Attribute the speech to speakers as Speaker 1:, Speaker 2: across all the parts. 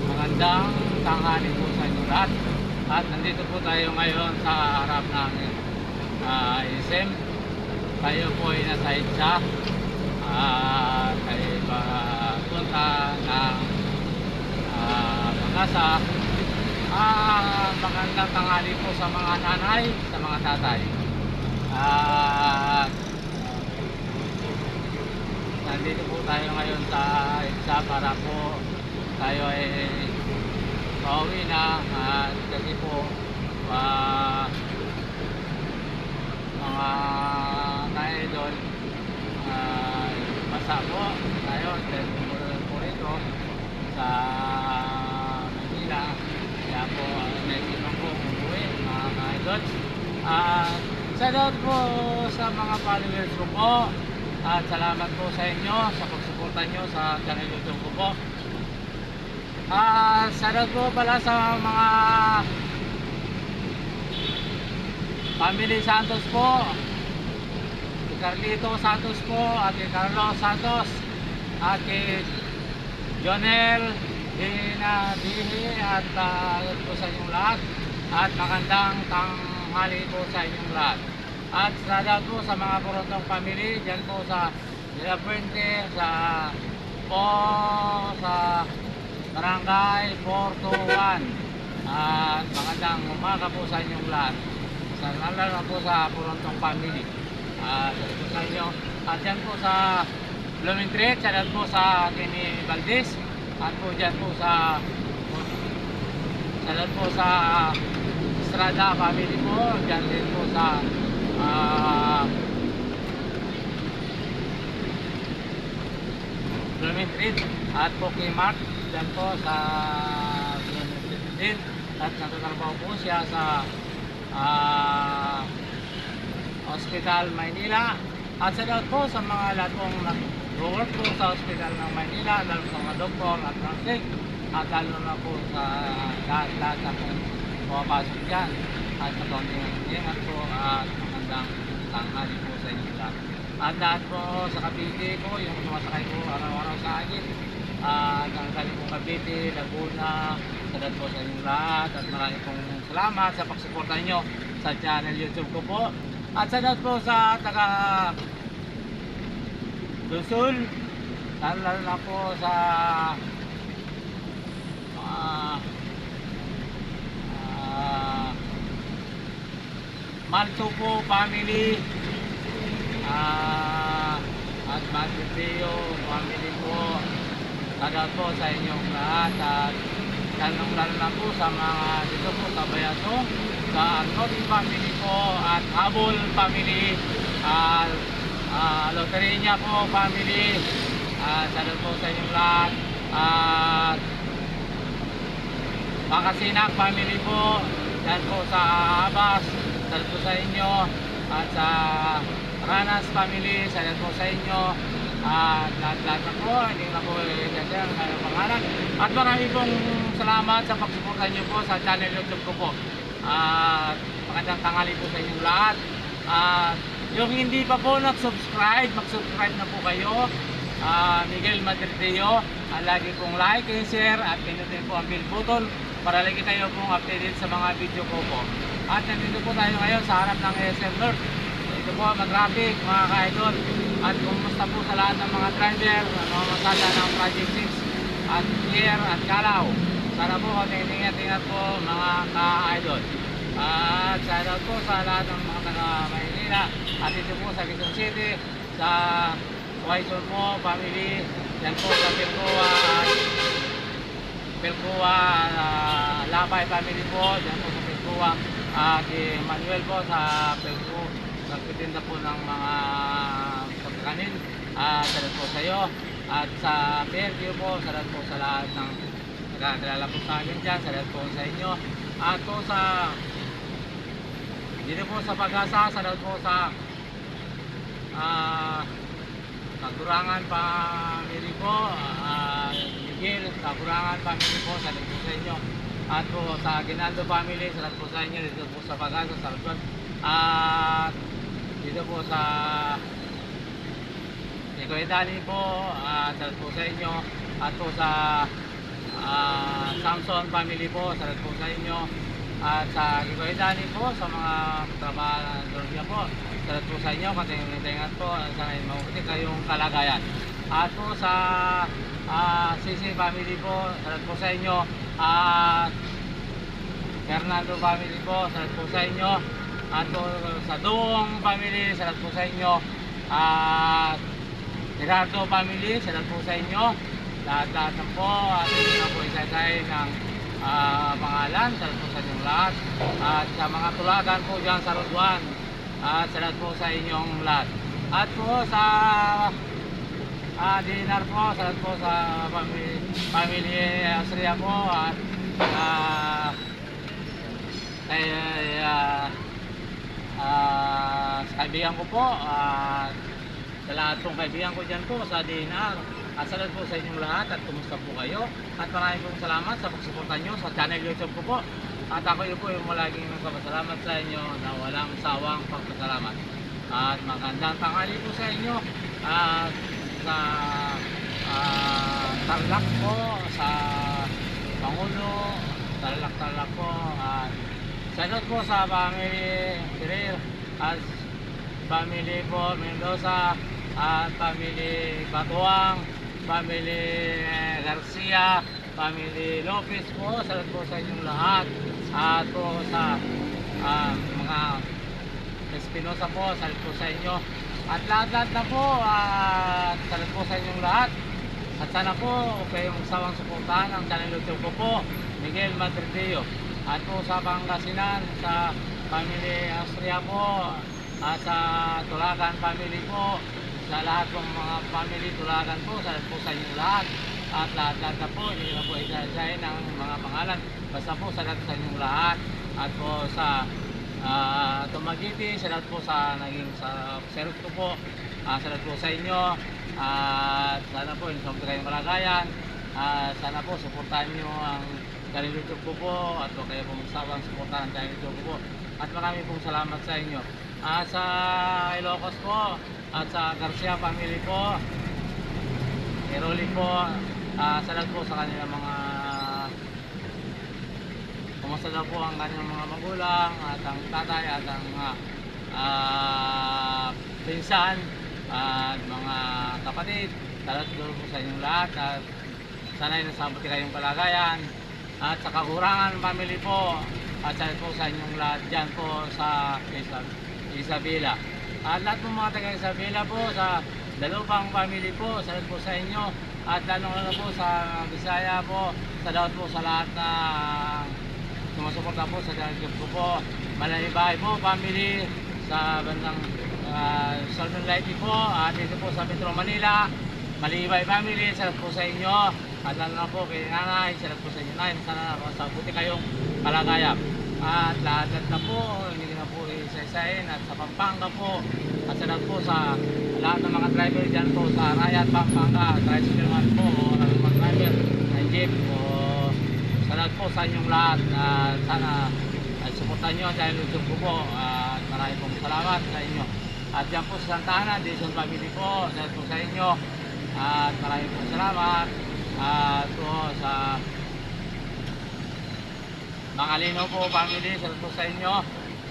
Speaker 1: Magandang tanghali po sa inyo lahat. At nandito po tayo ngayon sa harap ng SM. Tayo po ay nasa ITSA. Tayo papunta ng Pag-asa. Magandang tanghali po sa mga nanay, sa mga tatay. Nandito po tayo ngayon sa ITSA para po tayo ay pauwi na kasi po mga na-idol basa po tayo dahil po rito sa Manila, kaya po naisipang po umuwi mga na-idol. Shout out po sa mga followers ko po at salamat po sa inyo sa pagsuporta nyo sa channel YouTube ko po. Shout out po pala sa mga family Santos po, si Carlito Santos po at kay Carlos Santos at kay Jonel Dihi at po sa inyong lahat at magandang tanghali po sa inyong lahat. At shout out po sa mga Purondong family dyan po sa Villa Puente, sa Barangay 421. At magandang umaga po sa inyong lahat. Lalo po sa Purondong family. Salut po sa inyo. At dyan po sa Blooming Treat, salut po sa Kenny Valdez. At po dyan po sa salut po sa Estrada family po. Dyan din po sa Blooming Treat at po kay Mark dyan po sa Blooming Treat din. At natatrabaho po siya sa Hospital Maynila. At shout po sa mga lahat pong nag-work po sa Hospital ng Maynila, lalo sa mga doktor at nurses, at lalo na po sa lahat na pong pumapasok dyan. At ingat po at magandang tanghali po sa inyo lahat. At lahat po sa Cavite po, yung sumasakay po araw-araw sa akin, ang galing po Cavite, Laguna, salat po sa inyong lahat at maraming pong salamat sa pagsuporta nyo sa channel YouTube ko po. At salat po sa taga Luzon, lalo na po sa Maltupo family at Mateo family po. Salat po sa inyong lahat at lalo na po sa mga dito po sa Bayato, sa Arnoti family po at Habol family, Loteria po family, salut po sa inyong lahat at Makasinak family po yan po sa Abas, salut po sa inyo at sa Ranas family, salut po sa inyo at lahat na po, hindi na po i-share ng pangalan. At marami pong salamat sa pagsuporta nyo po sa channel YouTube ko po. Magandang tanghali po sa inyong lahat. Yung hindi pa po nag-subscribe, mag-subscribe na po kayo. Miguel Madrideo, lagi pong like and share at pinutin po ang bell button para lagi kayo pong updated sa mga video ko po. At nandito po tayo ngayon sa harap ng SM North. Ito po mag-traffic mga ka-idol. At kumusta po sa lahat ng mga driver, mga masada ng Project 6 at Pier at Calao. Sana po ingat-ingat po mga ka-idol. At shout out po sa lahat ng mga taga-Maynila. At ito po sa Quezon City, sa Quezon po, family. Yan po sa Pilcoa, Lapay family po. Yan po sa Pilcoa. Kay Manuel po sa Pilcoa. Nagtitinda po ng mga pagkanin. Salat po sa iyo. At sa Fairview po, salat po sa lahat ng nagkakilala po sa akin dyan. Salat po sa inyo. At po sa dito po sa Pag-asa, salat po sa Kagurangan family po, Miguel, Kagurangan family po, salat po sa inyo. At po sa Ginaldo family, salat po sa inyo. Dito po sa Pag-asa, salat po. At dito po sa Kuya Dani po, salat po sa inyo. at po sa Samson family po, salamat po sa inyo. At sa Gigoy Dani po, sa mga trabahador niya po, salamat po sa inyo, katingan po, sana mabuti kayong kalagayan. At po sa Sisi family po, salamat po sa inyo. At Fernando family po, salamat po sa inyo. At po sa Duong family, salamat po sa inyo. At Gerardo family, salamat po sa inyo. Lahat-lahat na po, at hindi na po isa-isay ng pangalan, salamat po sa inyong lahat. At sa mga tulagan po dyan sa Roduan, at salamat po sa inyong lahat. At po sa Dinar po, salamat po sa family Austria po, at sa kaibigan ko po, sa lahat pong kaibigan ko dyan po sa Dinar. At salamat po sa inyong lahat, at kumusta po kayo, at maraming pong salamat sa pagsuporta nyo sa channel YouTube ko po. At ako yun po yung malaging nagpapasalamat sa inyo na walang sawang pagpasalamat. At magandang tanghali po sa inyo at sa Tarlac po, sa Pangulo, Tarlac po. At salamat po sa family Ferrer, at family po Mendoza, at family Batuang, family Garcia, family Lopez po, salamat po sa inyong lahat. At po sa mga Espinosa po, salamat po sa inyo. At lahat-lahat na po, salamat po sa inyong lahat. At sana po kayong sawang suportahan ang channel YouTube ko po, Miguel Madridillo. At po sa Pangasinan, sa family Austria po, at sa Tulagan family po, sa lahat ng mga family Tulagan po, salamat po sa inyong lahat. At lahat-lahat na po, hindi na po isa-isahin ang mga pangalan. Basta po salamat sa inyong lahat. At po sa Tumagiti, salamat po sa naging sa serve ko po. Salamat po sa inyo. At sana po yung sa kayong kalagayan. Sana po suportahan nyo ang channel YouTube ko po, at huwag kayo pong magsawang suportahan ang channel YouTube ko po. At maraming pong salamat sa inyo. Sa Ilocos po, at sa Garcia family po, Iroli po, salamat po sa kanilang mga kumusta daw po ang kanilang mga magulang, at ang tatay, at ang mga pinsan, at mga kapatid. Salamat po sa inyong lahat, at sana'y nasabot kayong kalagayan. At sa Kakurangan family po, at salamat po sa inyong lahat dyan po sa Isabela. At lahat po mga taga Isabela po, sa Dalupang family po, salamat po sa inyo. At lalong po sa Bisaya po, salamat po sa lahat na sumusuporta po sa channel ko po. Malalibay po family sa bandang Southern Lighty po, at dito po sa Metro Manila. Malibay family, salamat po sa inyo. At lalo na po kay nanay, salamat po sa inyo nanay. Sana masabuti kayong kalagayan. At lahat na po, hindi na po isa-isahin. At sa Pampanga po, at salamat po sa lahat ng mga driver dyan po sa Rayat, Pampanga, tricycle man po, o mga driver ng jeep po. Salamat po sa inyong lahat. Sana suportahan nyo dahil YouTube ko po. At maraming pong salamat sa inyo. At yan po sa Santa Ana, Dizon family po, salamat po sa inyo. At maraming pong salamat. At po sa Mangalino po family, salamat po sa inyo.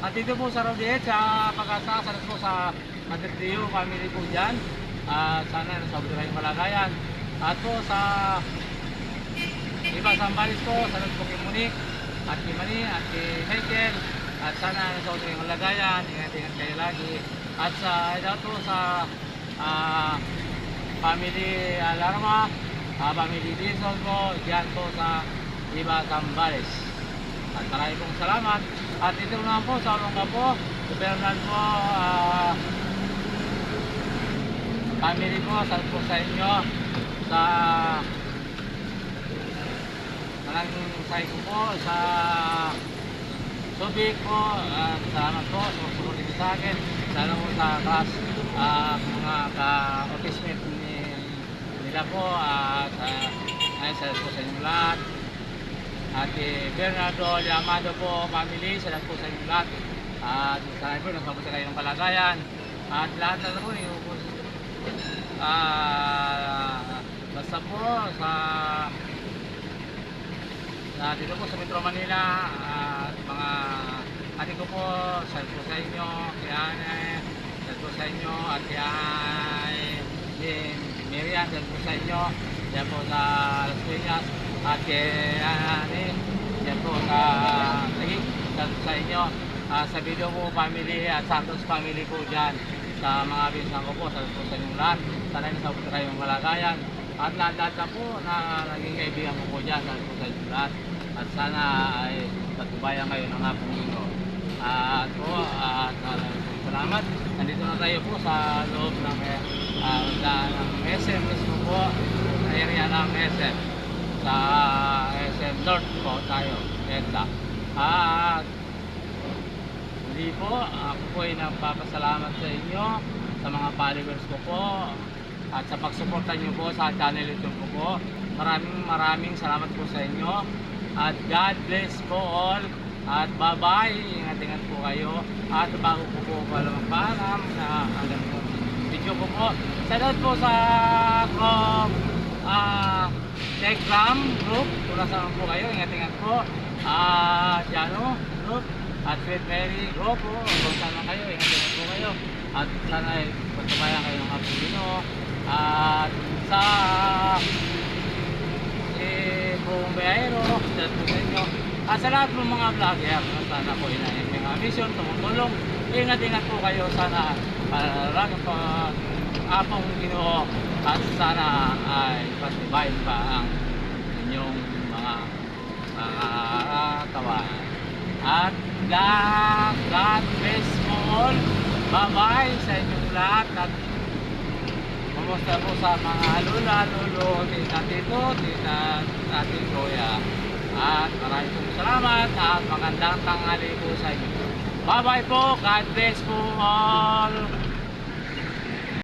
Speaker 1: At dito po sa Rodet, sa Pag-asa, salamat po sa Madridillo family po dyan. Sana nasabi kayong kalagayan. At po sa iba Sambales po, salamat po kay Monique, at kay Mani, at kay Michael. At sana nasabi kayong kalagayan, ingat-ingat kayo lagi. At sa ito po sa family Alarma, family Dizon po, dyan po sa iba Sambales. At maraming pong salamat. At ito naman po sa Olongga po, sa Bernal po, family po, salamat po sa inyo. Sa maraming sayo po, sa Subic po, salamat po sa pagsulit sa akin. Sana po sa class, mga ka-office mate nila po, at salamat po sa inyong lahat. At Bernardo Liamado po family, salamat po sa inyong lahat. At sana po nagpabuti kayo ng kalagayan. At lahat na po yung basta po dito po sa Metro Manila at mga ate ko po, salut po sa inyo, kay Ane, salut po sa inyo at kay Miriam, salut po sa inyo, yan po sa Las Vegas at kay Ane, yan po sa Taguig, salut po sa inyo. Sa video po family at Santos family po dyan, sa mga bisan ko po, salut po sa inyong lahat. Sana nasabot kayong malagayan at lahat na po na naging kaibigan ko po dyan, salut po sa inyong lahat. At sana ay patubayan kayo ng hapong linggo. At po, salamat. Nandito na tayo po sa loob ng SM mismo po, sa area ng SM. Sa SM North po tayo, EDSA. At hindi po, ako po ay nagpapasalamat sa inyo, sa mga followers ko po, at sa pagsuporta nyo po sa channel YouTube ko po. Maraming salamat po sa inyo. At God bless po all. At bye-bye. Ingat-ingat po kayo. At bago po pala magpaalam na hanggang po video ko po. Salamat po sa Telegram group. Kung nasaan po kayo, ingat-ingat po. Jano group. At Sweet Mary group po. Kung saan kayo, ingat-ingat po kayo. At sana ay pagkabayan kayo ng Kapulino. At sa buong bayero, salamat po sa inyo. At sa lahat ng mga vlogger, sana po inayin yung mission, tumutulong. Ingat-ingat po kayo, sana paralang pa apong Ginoo at sana ay patibayin pa ang inyong mga katawan. At God bless mo all. Bye-bye sa inyong lahat. At kumusta po sa mga lula, lulo, tita, tito, tita, ating kuya. At maraming pong salamat at magandang tanghali po sa inyo. Bye bye po. God bless po all.